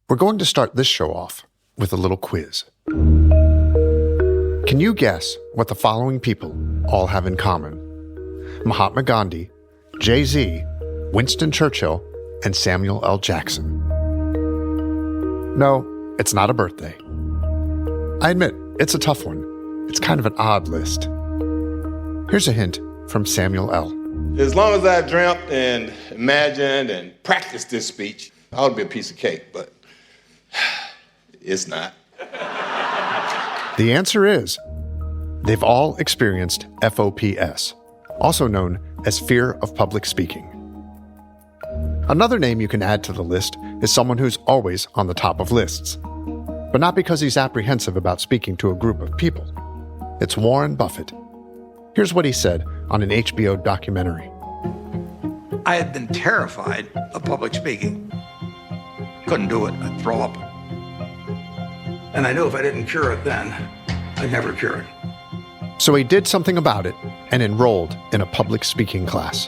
We're going to start this show off with a little quiz. Can you guess what the following people all have in common? Mahatma Gandhi, Jay-Z, Winston Churchill, and Samuel L. Jackson. No, it's not a birthday. I admit, it's a tough one. It's kind of an odd list. Here's a hint from Samuel L. As long as I dreamt and imagined and practiced this speech, it ought to be a piece of cake, but it's not. The answer is, they've all experienced FOPS, also known as fear of public speaking. Another name you can add to the list is someone who's always on the top of lists, but not because he's apprehensive about speaking to a group of people. It's Warren Buffett. Here's what he said on an HBO documentary. I had been terrified of public speaking. Couldn't do it. I'd throw up. And I knew if I didn't cure it then, I'd never cure it. So he did something about it and enrolled in a public speaking class.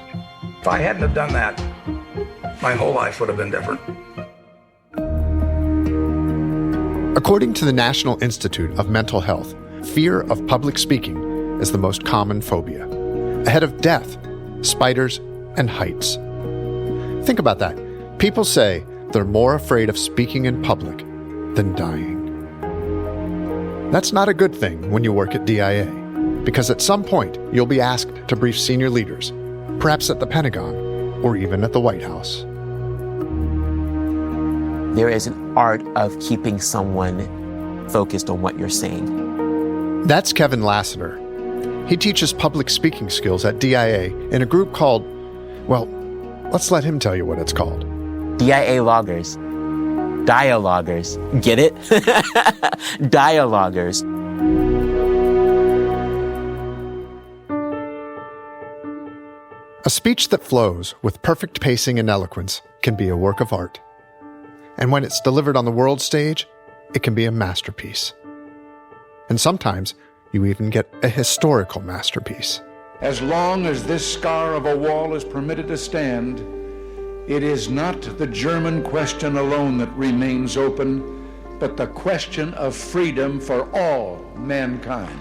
If I hadn't have done that, my whole life would have been different. According to the National Institute of Mental Health, fear of public speaking is the most common phobia, ahead of death, spiders, and heights. Think about that. People say they're more afraid of speaking in public than dying. That's not a good thing when you work at DIA, because at some point you'll be asked to brief senior leaders, perhaps at the Pentagon or even at the White House. There is an art of keeping someone focused on what you're saying. That's Kevin Lassiter. He teaches public speaking skills at DIA in a group called, well, let's let him tell you what it's called. DIA loggers. Dialoguers. Get it? Dialoguers. A speech that flows with perfect pacing and eloquence can be a work of art. And when it's delivered on the world stage, it can be a masterpiece. And sometimes you even get a historical masterpiece. As long as this scar of a wall is permitted to stand, it is not the German question alone that remains open, but the question of freedom for all mankind.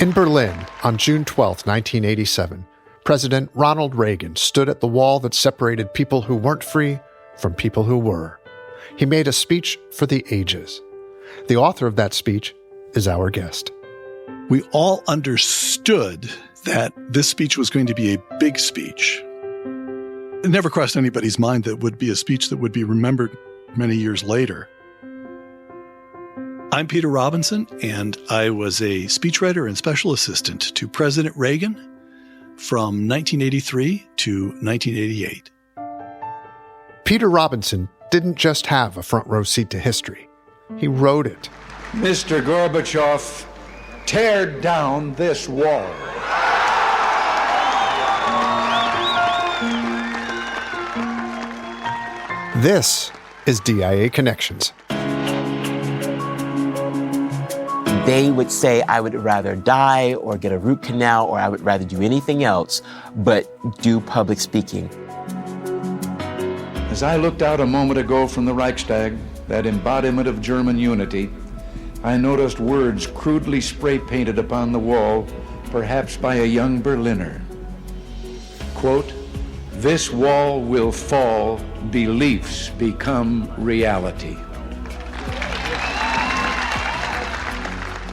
In Berlin, on June 12, 1987, President Ronald Reagan stood at the wall that separated people who weren't free from people who were. He made a speech for the ages. The author of that speech is our guest. We all understood that this speech was going to be a big speech. It never crossed anybody's mind that it would be a speech that would be remembered many years later. I'm Peter Robinson, and I was a speechwriter and special assistant to President Reagan from 1983 to 1988. Peter Robinson didn't just have a front row seat to history. He wrote it. Mr. Gorbachev, tear down this wall. This is DIA Connections. They would say, I would rather die or get a root canal, or I would rather do anything else but do public speaking. As I looked out a moment ago from the Reichstag, that embodiment of German unity, I noticed words crudely spray-painted upon the wall, perhaps by a young Berliner. Quote, "This wall will fall, beliefs become reality."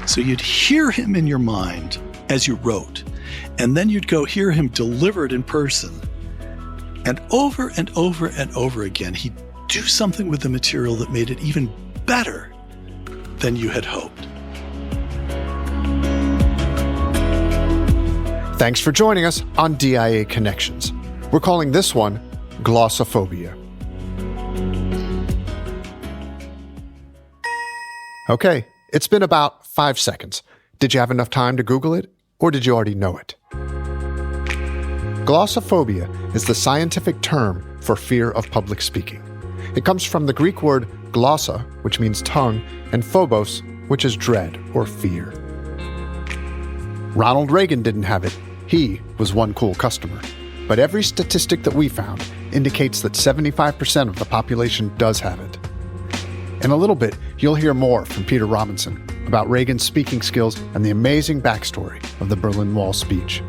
So you'd hear him in your mind as you wrote, and then you'd go hear him delivered in person. And over and over and over again, he'd do something with the material that made it even better than you had hoped. Thanks for joining us on DIA Connections. We're calling this one Glossophobia. Okay, it's been about 5 seconds. Did you have enough time to Google it, or did you already know it? Glossophobia is the scientific term for fear of public speaking. It comes from the Greek word glossa, which means tongue, and phobos, which is dread or fear. Ronald Reagan didn't have it. He was one cool customer. but every statistic that we found indicates that 75% of the population does have it. In a little bit, you'll hear more from Peter Robinson about Reagan's speaking skills and the amazing backstory of the Berlin Wall speech.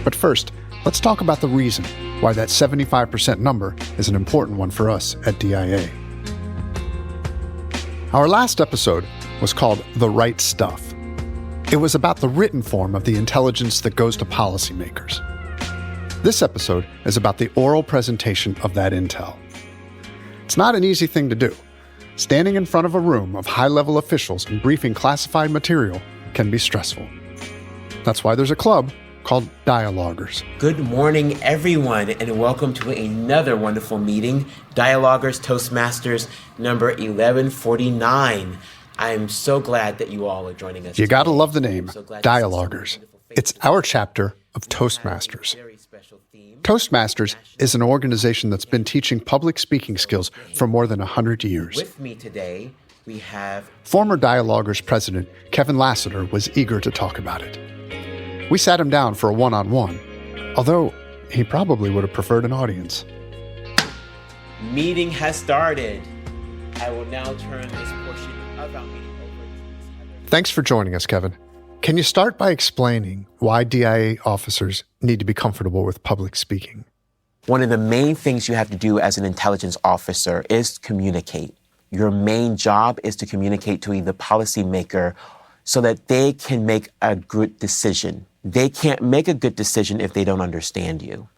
But first, let's talk about the reason why that 75% number is an important one for us at DIA. Our last episode was called The Right Stuff. It was about the written form of the intelligence that goes to policymakers. This episode is about the oral presentation of that intel. It's not an easy thing to do. Standing in front of a room of high-level officials and briefing classified material can be stressful. That's why there's a club called Dialoguers. Good morning, everyone, and welcome to another wonderful meeting, Dialoguers Toastmasters number 1149. I'm so glad that you all are joining us. You gotta love the name, Dialoguers. It's our chapter of Toastmasters. Toastmasters is an organization that's been teaching public speaking skills for more than 100 years. With me today, we have former Dialoguers president Kevin Lassiter was eager to talk about it. We sat him down for a one-on-one, although he probably would have preferred an audience. Meeting has started. I will now turn this portion of our meeting over to Heather. Thanks for joining us, Kevin. Can you start by explaining why DIA officers need to be comfortable with public speaking? One of the main things you have to do as an intelligence officer is communicate. Your main job is to communicate to the policymaker so that they can make a good decision. They can't make a good decision if they don't understand you.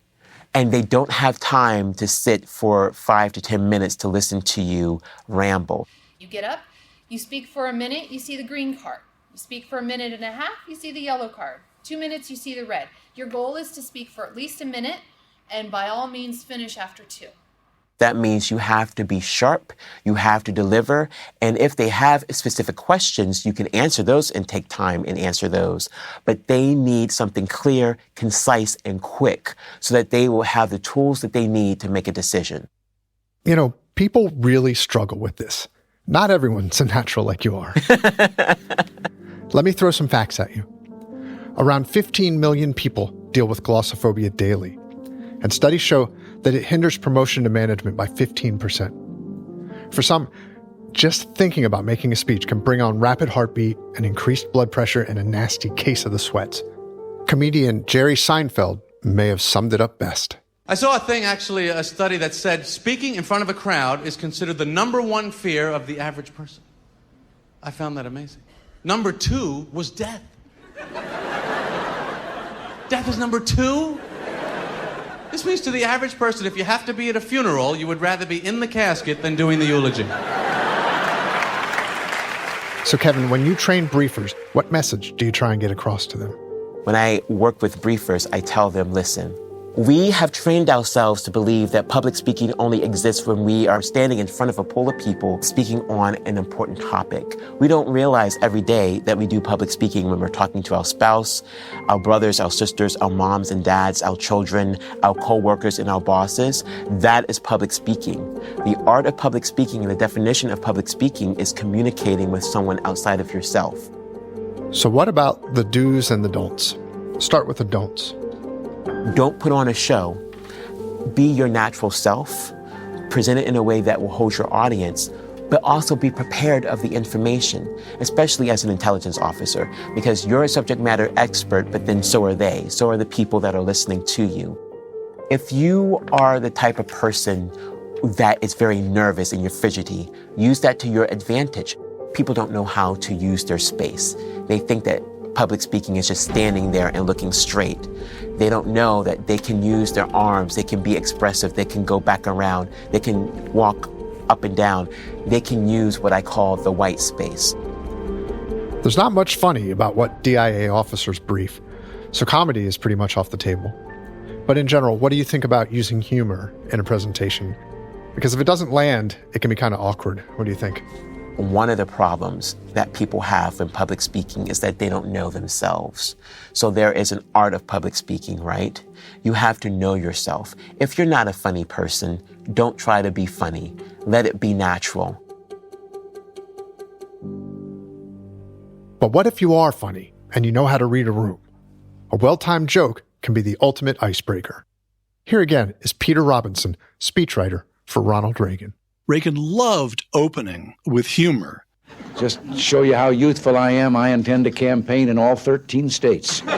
And they don't have time to sit for 5 to 10 minutes to listen to you ramble. You get up, you speak for a minute, you see the green card. You speak for a minute and a half, you see the yellow card. 2 minutes, you see the red. Your goal is to speak for at least a minute, and by all means, finish after 2. That means you have to be sharp, you have to deliver, and if they have specific questions, you can answer those and take time and answer those. But they need something clear, concise, and quick so that they will have the tools that they need to make a decision. You know, people really struggle with this. Not everyone's a natural like you are. Let me throw some facts at you. Around 15 million people deal with glossophobia daily, and studies show that it hinders promotion to management by 15%. For some, just thinking about making a speech can bring on rapid heartbeat and increased blood pressure and a nasty case of the sweats. Comedian Jerry Seinfeld may have summed it up best. I saw a study that said speaking in front of a crowd is considered the number one fear of the average person. I found that amazing. Number 2 was death. Death is number 2? This means to the average person, if you have to be at a funeral, you would rather be in the casket than doing the eulogy. So Kevin, when you train briefers, what message do you try and get across to them? When I work with briefers, I tell them, listen, we have trained ourselves to believe that public speaking only exists when we are standing in front of a pool of people speaking on an important topic. We don't realize every day that we do public speaking when we're talking to our spouse, our brothers, our sisters, our moms and dads, our children, our co-workers, and our bosses. That is public speaking. The art of public speaking and the definition of public speaking is communicating with someone outside of yourself. So what about the do's and the don'ts? Start with the don'ts. Don't put on a show. Be your natural self. Present it in a way that will hold your audience, but also be prepared of the information, especially as an intelligence officer, because you're a subject matter expert, but then so are they. So are the people that are listening to you. If you are the type of person that is very nervous and you're fidgety, use that to your advantage. People don't know how to use their space. They think that public speaking is just standing there and looking straight. They don't know that they can use their arms, they can be expressive, they can go back around, they can walk up and down. They can use what I call the white space. There's not much funny about what DIA officers brief, so comedy is pretty much off the table. But in general, what do you think about using humor in a presentation? Because if it doesn't land, it can be kind of awkward. What do you think? One of the problems that people have in public speaking is that they don't know themselves. So there is an art of public speaking, right? You have to know yourself. If you're not a funny person, don't try to be funny. Let it be natural. But what if you are funny and you know how to read a room? A well-timed joke can be the ultimate icebreaker. Here again is Peter Robinson, speechwriter for Ronald Reagan. Reagan loved opening with humor. Just to show you how youthful I am, I intend to campaign in all 13 states. The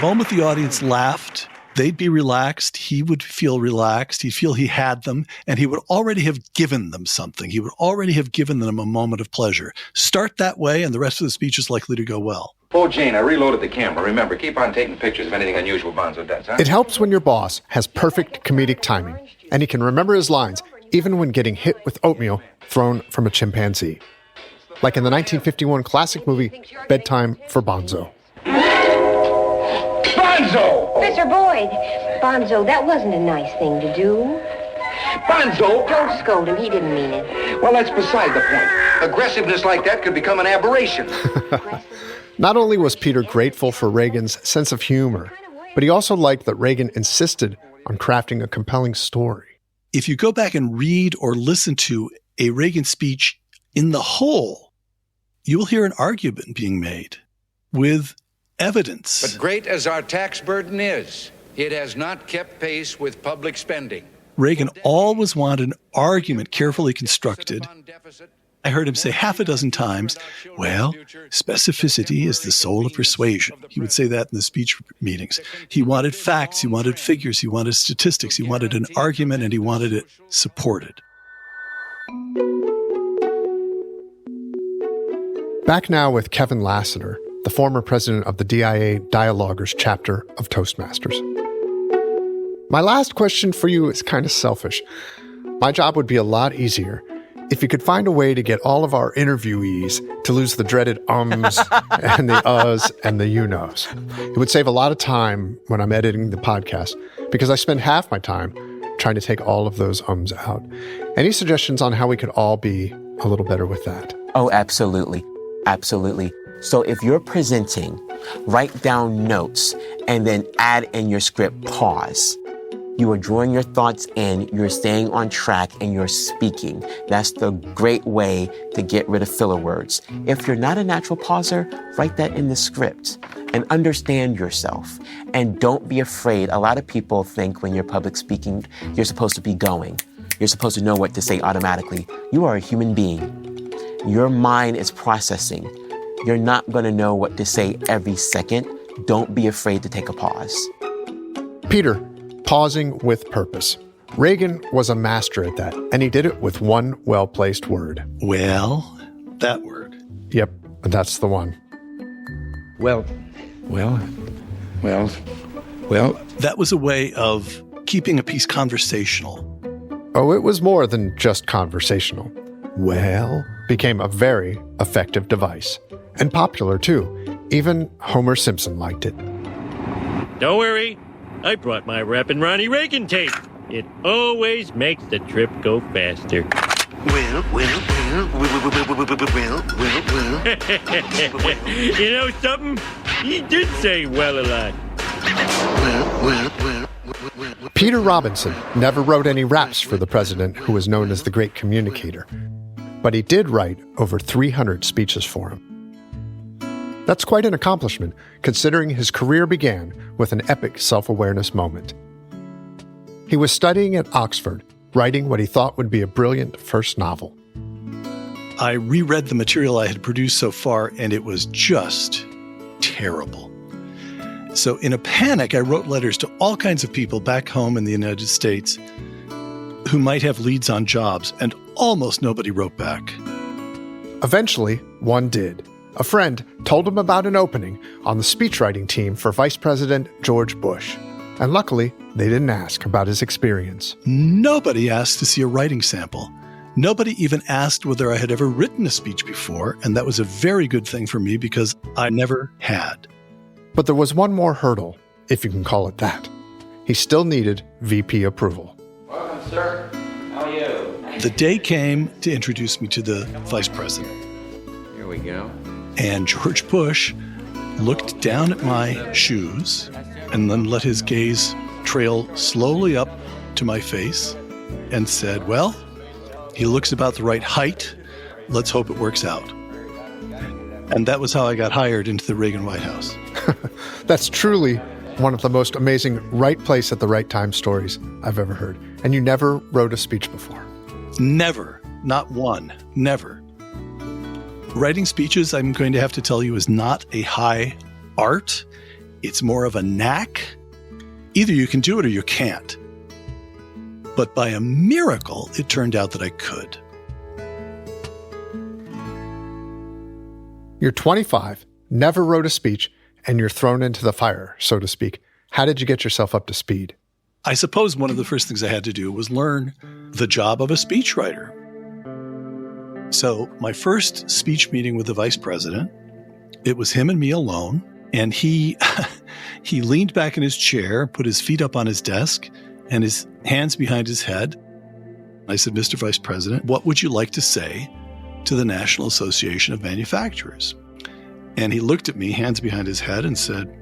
moment the audience laughed, they'd be relaxed, he would feel relaxed, he'd feel he had them, and he would already have given them something. He would already have given them a moment of pleasure. Start that way, and the rest of the speech is likely to go well. Oh, Jane, I reloaded the camera. Remember, keep on taking pictures of anything unusual Bonzo does, huh? It helps when your boss has perfect comedic timing, and he can remember his lines even when getting hit with oatmeal thrown from a chimpanzee. Like in the 1951 classic movie, Bedtime for Bonzo. Bonzo! Mr. Boyd, Bonzo, that wasn't a nice thing to do. Bonzo! Don't scold him, he didn't mean it. Well, that's beside the point. Aggressiveness like that could become an aberration. Not only was Peter grateful for Reagan's sense of humor, but he also liked that Reagan insisted on crafting a compelling story. If you go back and read or listen to a Reagan speech in the whole, you will hear an argument being made with evidence. But great as our tax burden is, it has not kept pace with public spending. Reagan always wanted an argument carefully constructed. I heard him say half a dozen times, well, specificity is the soul of persuasion. He would say that in the speech meetings. He wanted facts, he wanted figures, he wanted statistics, he wanted an argument, and he wanted it supported. Back now with Kevin Lassiter, the former president of the DIA Dialoguers chapter of Toastmasters. My last question for you is kind of selfish. My job would be a lot easier if you could find a way to get all of our interviewees to lose the dreaded ums and the uhs and the you-knows. It would save a lot of time when I'm editing the podcast because I spend half my time trying to take all of those ums out. Any suggestions on how we could all be a little better with that? Oh, absolutely. Absolutely. So if you're presenting, write down notes and then add in your script pause. You are drawing your thoughts in, you're staying on track, and you're speaking. That's the great way to get rid of filler words. If you're not a natural pauser, write that in the script and understand yourself. And don't be afraid. A lot of people think when you're public speaking, you're supposed to be going. You're supposed to know what to say automatically. You are a human being. Your mind is processing. You're not going to know what to say every second. Don't be afraid to take a pause. Peter, pausing with purpose. Reagan was a master at that, and he did it with one well-placed word. Well, that word. Yep, that's the one. Well. That was a way of keeping a piece conversational. Oh, it was more than just conversational. Well became a very effective device. And popular, too. Even Homer Simpson liked it. Don't worry. I brought my Rappin' Ronnie Reagan tape. It always makes the trip go faster. Well. You know something? He did say well a lot. Peter Robinson never wrote any raps for the president, who was known as the great communicator. But he did write over 300 speeches for him. That's quite an accomplishment, considering his career began with an epic self-awareness moment. He was studying at Oxford, writing what he thought would be a brilliant first novel. I reread the material I had produced so far, and it was just terrible. So in a panic, I wrote letters to all kinds of people back home in the United States who might have leads on jobs, and almost nobody wrote back. Eventually, one did. A friend told him about an opening on the speechwriting team for Vice President George Bush. And luckily, they didn't ask about his experience. Nobody asked to see a writing sample. Nobody even asked whether I had ever written a speech before, and that was a very good thing for me because I never had. But there was one more hurdle, if you can call it that. He still needed VP approval. Welcome, sir. How are you? The day came to introduce me to the vice president. Here we go. And George Bush looked down at my shoes and then let his gaze trail slowly up to my face and said, well, he looks about the right height. Let's hope it works out. And that was how I got hired into the Reagan White House. That's truly one of the most amazing right place at the right time stories I've ever heard. And you never wrote a speech before? Never. Not one. Never. Writing speeches, I'm going to have to tell you, is not a high art. It's more of a knack. Either you can do it or you can't. But by a miracle, it turned out that I could. You're 25, never wrote a speech, and you're thrown into the fire, so to speak. How did you get yourself up to speed? I suppose one of the first things I had to do was learn the job of a speechwriter. So my first speech meeting with the vice president, it was him and me alone, and he leaned back in his chair, put his feet up on his desk, and his hands behind his head. I said, Mr. Vice President, what would you like to say to the National Association of Manufacturers? And he looked at me, hands behind his head, and said,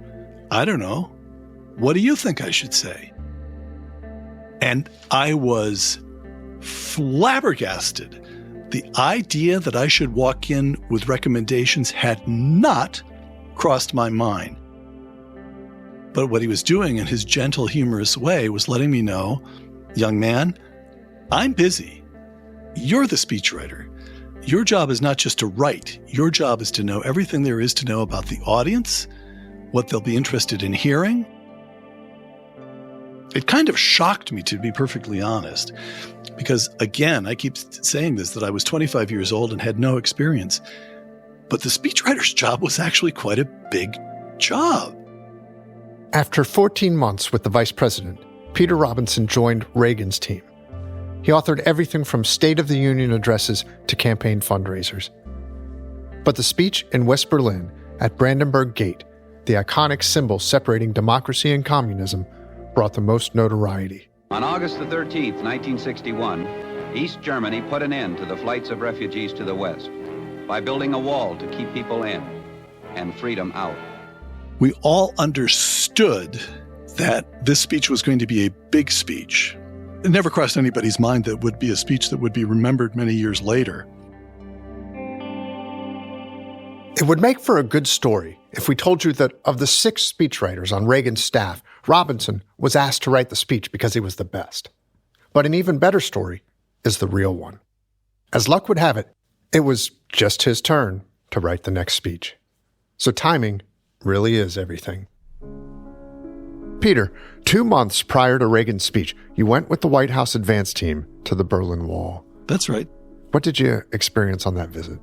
I don't know. What do you think I should say? And I was flabbergasted. The idea that I should walk in with recommendations had not crossed my mind. But what he was doing in his gentle, humorous way was letting me know, young man, I'm busy. You're the speechwriter. Your job is not just to write. Your job is to know everything there is to know about the audience, what they'll be interested in hearing. It kind of shocked me, to be perfectly honest, because, again, I keep saying this, that I was 25 years old and had no experience. But the speechwriter's job was actually quite a big job. After 14 months with the vice president, Peter Robinson joined Reagan's team. He authored everything from State of the Union addresses to campaign fundraisers. But the speech in West Berlin at Brandenburg Gate, the iconic symbol separating democracy and communism, brought the most notoriety. On August the 13th, 1961, East Germany put an end to the flights of refugees to the West by building a wall to keep people in and freedom out. We all understood that this speech was going to be a big speech. It never crossed anybody's mind that it would be a speech that would be remembered many years later. It would make for a good story if we told you that of the 6 speechwriters on Reagan's staff, Robinson was asked to write the speech because he was the best. But an even better story is the real one. As luck would have it, it was just his turn to write the next speech. So timing really is everything. Peter, 2 months prior to Reagan's speech, you went with the White House advance team to the Berlin Wall. That's right. What did you experience on that visit?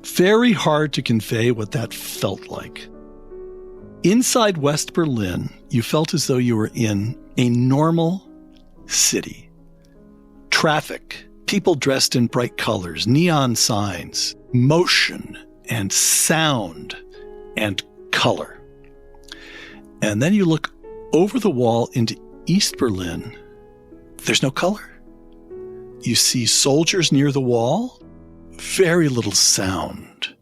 Very hard to convey what that felt like. Inside West Berlin, you felt as though you were in a normal city. Traffic, people dressed in bright colors, neon signs, motion and sound and color. And then you look over the wall into East Berlin. There's no color. You see soldiers near the wall, very little sound. You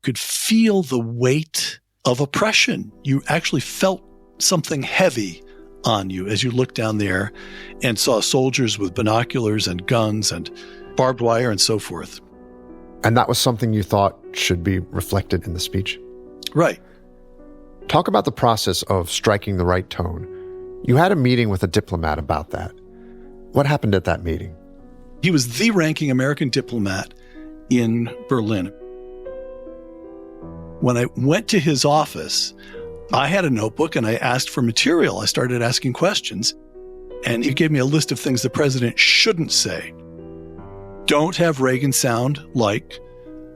could feel the weight of oppression. You actually felt something heavy on you as you looked down there and saw soldiers with binoculars and guns and barbed wire and so forth. And that was something you thought should be reflected in the speech? Right. Talk about the process of striking the right tone. You had a meeting with a diplomat about that. What happened at that meeting? He was the ranking American diplomat in Berlin. When I went to his office, I had a notebook and I asked for material. I started asking questions, and he gave me a list of things the president shouldn't say. Don't have Reagan sound like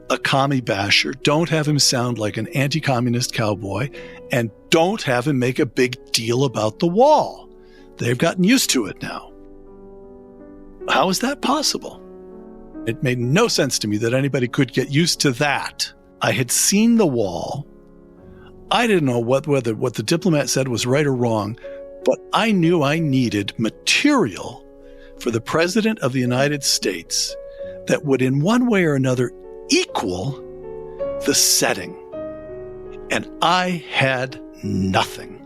a commie basher. Don't have him sound like an anti-communist cowboy. And don't have him make a big deal about the wall. They've gotten used to it now. How is that possible? It made no sense to me that anybody could get used to that. I had seen the wall. I didn't know whether what the diplomat said was right or wrong, but I knew I needed material for the President of the United States that would in one way or another equal the setting. And I had nothing.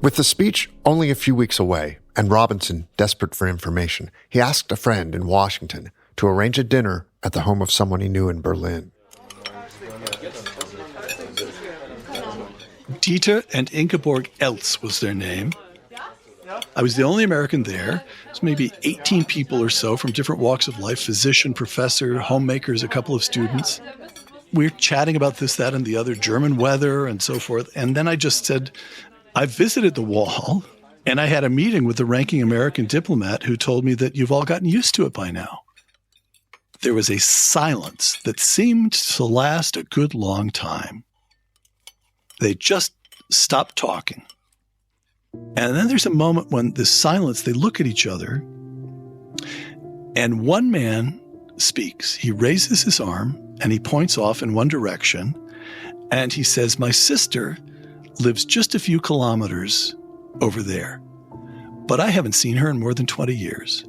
With the speech only a few weeks away, and Robinson desperate for information, he asked a friend in Washington to arrange a dinner at the home of someone he knew in Berlin. Dieter and Ingeborg Eltz was their name. I was the only American there. There's maybe 18 people or so from different walks of life, physician, professor, homemakers, a couple of students. We were chatting about this, that, and the other, German weather and so forth. And then I just said, I visited the wall, and I had a meeting with the ranking American diplomat who told me that you've all gotten used to it by now. There was a silence that seemed to last a good long time. They just stopped talking. And then there's a moment when this silence, they look at each other, and one man speaks. He raises his arm, and he points off in one direction, and he says, my sister lives just a few kilometers over there, but I haven't seen her in more than 20 years.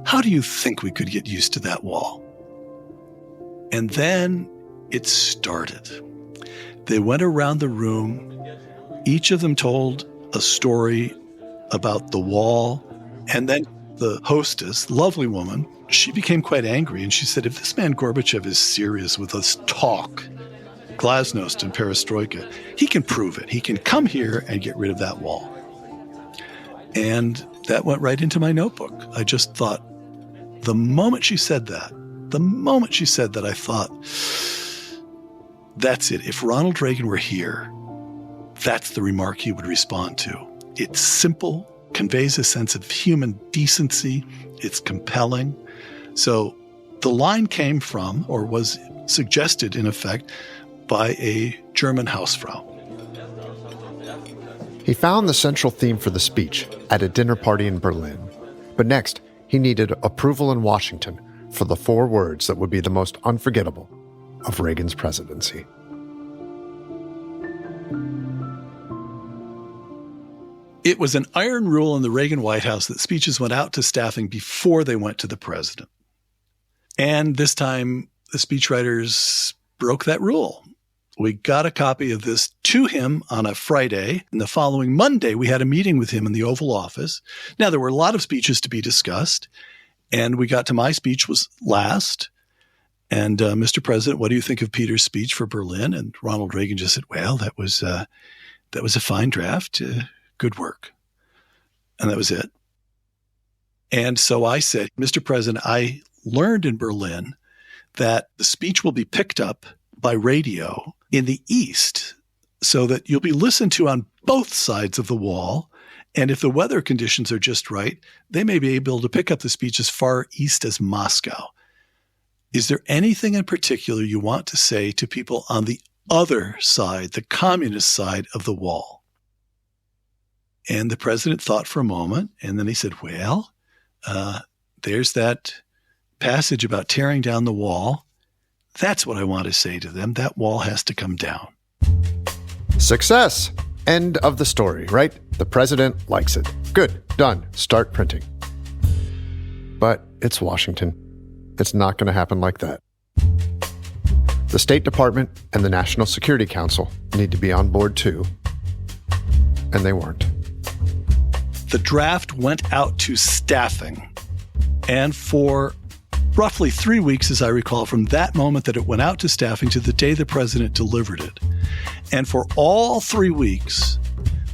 How do you think we could get used to that wall? And then it started. They went around the room. Each of them told a story about the wall. And then the hostess, lovely woman, she became quite angry. And she said, if this man Gorbachev is serious with this talk, glasnost and perestroika, he can prove it. He can come here and get rid of that wall. And that went right into my notebook. I just thought, the moment she said that, I thought, that's it. If Ronald Reagan were here, that's the remark he would respond to. It's simple, conveys a sense of human decency. It's compelling. So the line came from, or was suggested in effect, by a German Hausfrau. He found the central theme for the speech at a dinner party in Berlin. But next, he needed approval in Washington for the 4 words that would be the most unforgettable of Reagan's presidency. It was an iron rule in the Reagan White House that speeches went out to staffing before they went to the president. And this time, the speechwriters broke that rule. We got a copy of this to him on a Friday, and the following Monday, we had a meeting with him in the Oval Office. Now, there were a lot of speeches to be discussed, and we got to my speech was last. And Mr. President, what do you think of Peter's speech for Berlin? And Ronald Reagan just said, well, that was a fine draft. Good work. And that was it. And so I said, Mr. President, I learned in Berlin that the speech will be picked up by radio in the East so that you'll be listened to on both sides of the wall. And if the weather conditions are just right, they may be able to pick up the speech as far east as Moscow. Is there anything in particular you want to say to people on the other side, the communist side of the wall? And the president thought for a moment, and then he said, well, there's that passage about tearing down the wall. That's what I want to say to them. That wall has to come down. Success! End of the story, right? The president likes it. Good. Done. Start printing. But it's Washington. It's not going to happen like that. The State Department and the National Security Council need to be on board too. And they weren't. The draft went out to staffing. And for roughly 3 weeks, as I recall, from that moment that it went out to staffing to the day the president delivered it. And for all 3 weeks,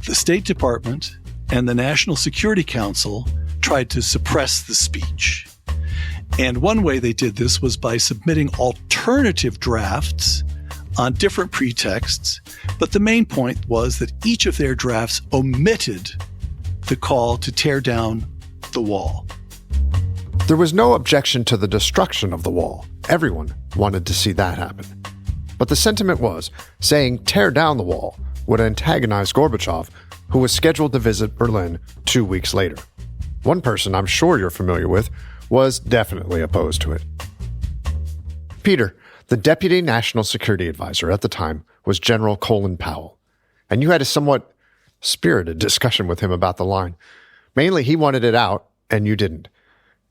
the State Department and the National Security Council tried to suppress the speech. And one way they did this was by submitting alternative drafts on different pretexts. But the main point was that each of their drafts omitted the call to tear down the wall. There was no objection to the destruction of the wall. Everyone wanted to see that happen. But the sentiment was, saying tear down the wall would antagonize Gorbachev, who was scheduled to visit Berlin 2 weeks later. One person I'm sure you're familiar with was definitely opposed to it. Peter, the Deputy National Security Advisor at the time, was General Colin Powell, and you had a somewhat spirited discussion with him about the line. Mainly he wanted it out, and you didn't.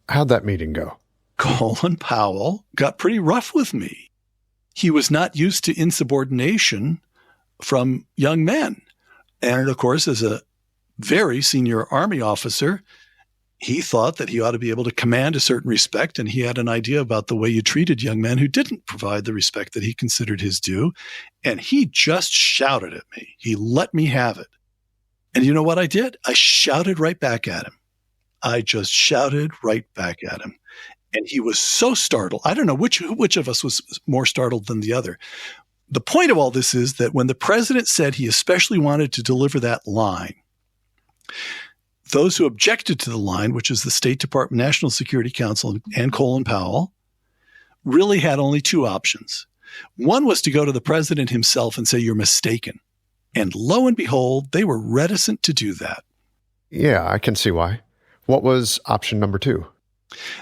How'd that meeting go? Colin Powell got pretty rough with me. He was not used to insubordination from young men. And of course, as a very senior Army officer. He thought that he ought to be able to command a certain respect, and he had an idea about the way you treated young men who didn't provide the respect that he considered his due. And he just shouted at me. He let me have it. And you know what I did? I shouted right back at him. I just shouted right back at him. And he was so startled. I don't know which of us was more startled than the other. The point of all this is that when the president said he especially wanted to deliver that line, those who objected to the line, which is the State Department, National Security Council, and Colin Powell, really had only two options. One was to go to the president himself and say, "You're mistaken." And lo and behold, they were reticent to do that. Yeah, I can see why. What was option number two?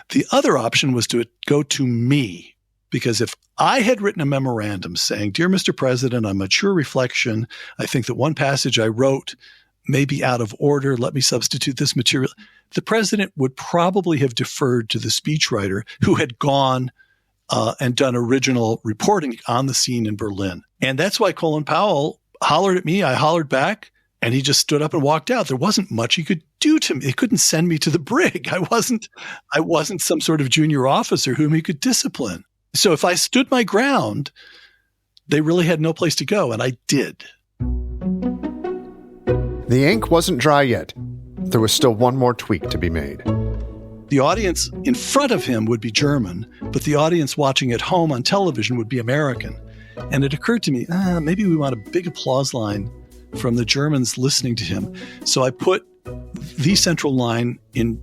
The other option was to go to me, because if I had written a memorandum saying, "Dear Mr. President, on mature reflection, I think that one passage I wrote may be out of order. Let me substitute this material," the president would probably have deferred to the speechwriter who had gone and done original reporting on the scene in Berlin. And that's why Colin Powell hollered at me. I hollered back, and he just stood up and walked out. There wasn't much he could do to me. He couldn't send me to the brig. I wasn't some sort of junior officer whom he could discipline. So if I stood my ground, they really had no place to go, and I did. The ink wasn't dry yet. There was still one more tweak to be made. The audience in front of him would be German, but the audience watching at home on television would be American. And it occurred to me, maybe we want a big applause line from the Germans listening to him. So I put the central line in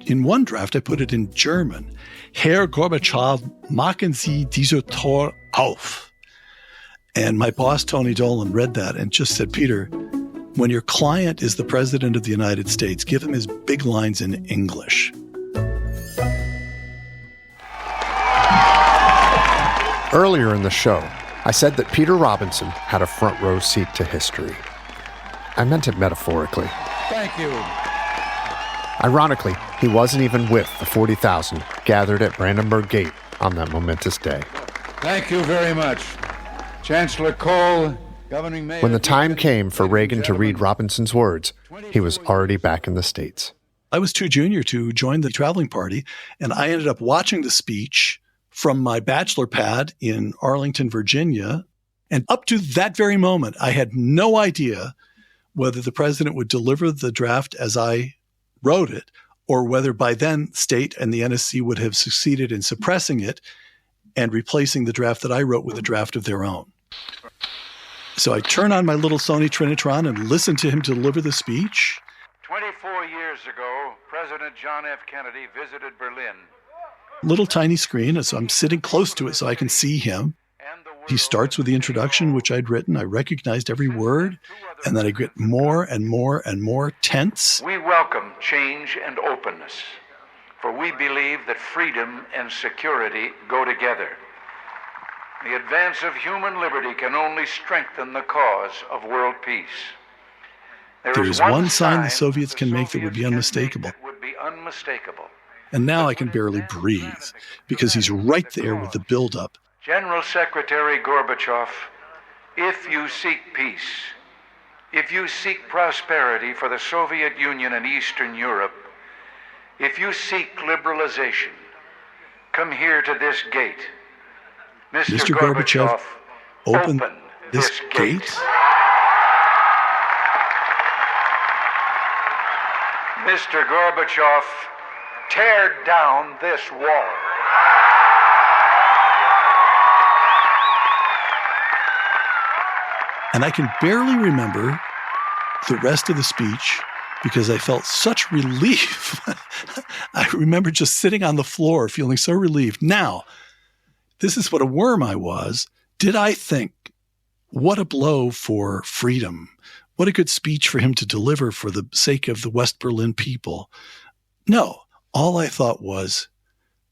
one draft. I put it in German. "Herr Gorbatschow, machen Sie diese Tor auf." And my boss, Tony Dolan, read that and just said, "Peter, when your client is the President of the United States, give him his big lines in English." Earlier in the show, I said that Peter Robinson had a front row seat to history. I meant it metaphorically. Thank you. Ironically, he wasn't even with the 40,000 gathered at Brandenburg Gate on that momentous day. Thank you very much. Chancellor Kohl, Governing Mayor... When the time came for Reagan to read Robinson's words, he was already back in the States. I was too junior to join the traveling party, and I ended up watching the speech from my bachelor pad in Arlington, Virginia. And up to that very moment, I had no idea whether the president would deliver the draft as I wrote it, or whether by then State and the NSC would have succeeded in suppressing it and replacing the draft that I wrote with a draft of their own. So I turn on my little Sony Trinitron and listen to him deliver the speech. 24 years ago, President John F. Kennedy visited Berlin. Little tiny screen, so I'm sitting close to it so I can see him. He starts with the introduction, which I'd written. I recognized every word, and then I get more and more and more tense. We welcome change and openness, for we believe that freedom and security go together. The advance of human liberty can only strengthen the cause of world peace. There is one sign the Soviets can make that would be unmistakable. And now I can barely breathe, because he's right there with the buildup. General Secretary Gorbachev, if you seek peace, if you seek prosperity for the Soviet Union and Eastern Europe, if you seek liberalization, come here to this gate. Mr. Gorbachev, open this gate? Mr. Gorbachev, tear down this wall. And I can barely remember the rest of the speech because I felt such relief. I remember just sitting on the floor feeling so relieved. Now, this is what a worm I was. Did I think, what a blow for freedom? What a good speech for him to deliver for the sake of the West Berlin people. No, all I thought was,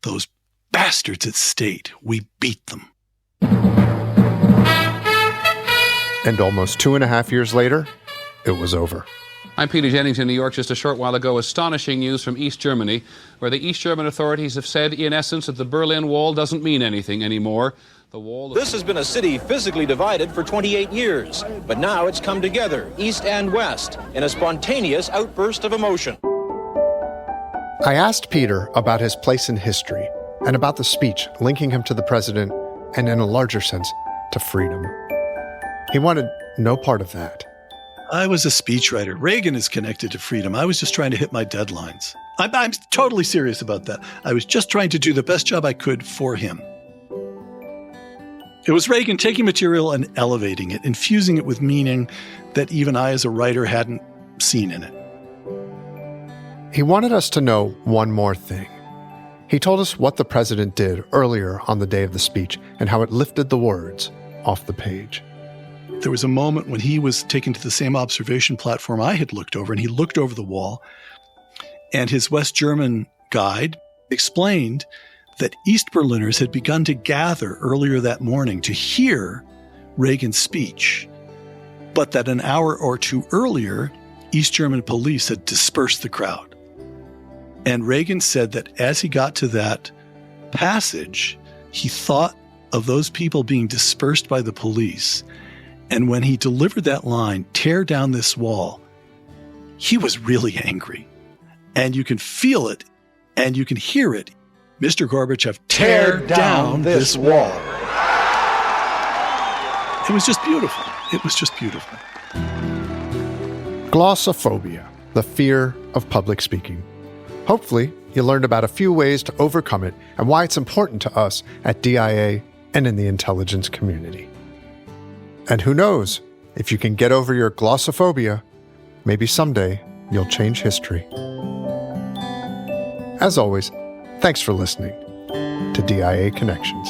those bastards at State, we beat them. And almost 2.5 years later, it was over. I'm Peter Jennings in New York. Just a short while ago, astonishing news from East Germany, where the East German authorities have said, in essence, that the Berlin Wall doesn't mean anything anymore. This has been a city physically divided for 28 years, but now it's come together, east and west, in a spontaneous outburst of emotion. I asked Peter about his place in history and about the speech linking him to the president and, in a larger sense, to freedom. He wanted no part of that. I was a speechwriter. Reagan is connected to freedom. I was just trying to hit my deadlines. I'm totally serious about that. I was just trying to do the best job I could for him. It was Reagan taking material and elevating it, infusing it with meaning that even I as a writer hadn't seen in it. He wanted us to know one more thing. He told us what the president did earlier on the day of the speech and how it lifted the words off the page. There was a moment when he was taken to the same observation platform I had looked over, and he looked over the wall, and his West German guide explained that East Berliners had begun to gather earlier that morning to hear Reagan's speech, but that an hour or two earlier, East German police had dispersed the crowd. And Reagan said that as he got to that passage, he thought of those people being dispersed by the police. And when he delivered that line, tear down this wall, he was really angry. And you can feel it, and you can hear it. Mr. Gorbachev, tear down this wall. It was just beautiful. It was just beautiful. Glossophobia, the fear of public speaking. Hopefully, you learned about a few ways to overcome it and why it's important to us at DIA and in the intelligence community. And who knows, if you can get over your glossophobia, maybe someday you'll change history. As always, thanks for listening to DIA Connections.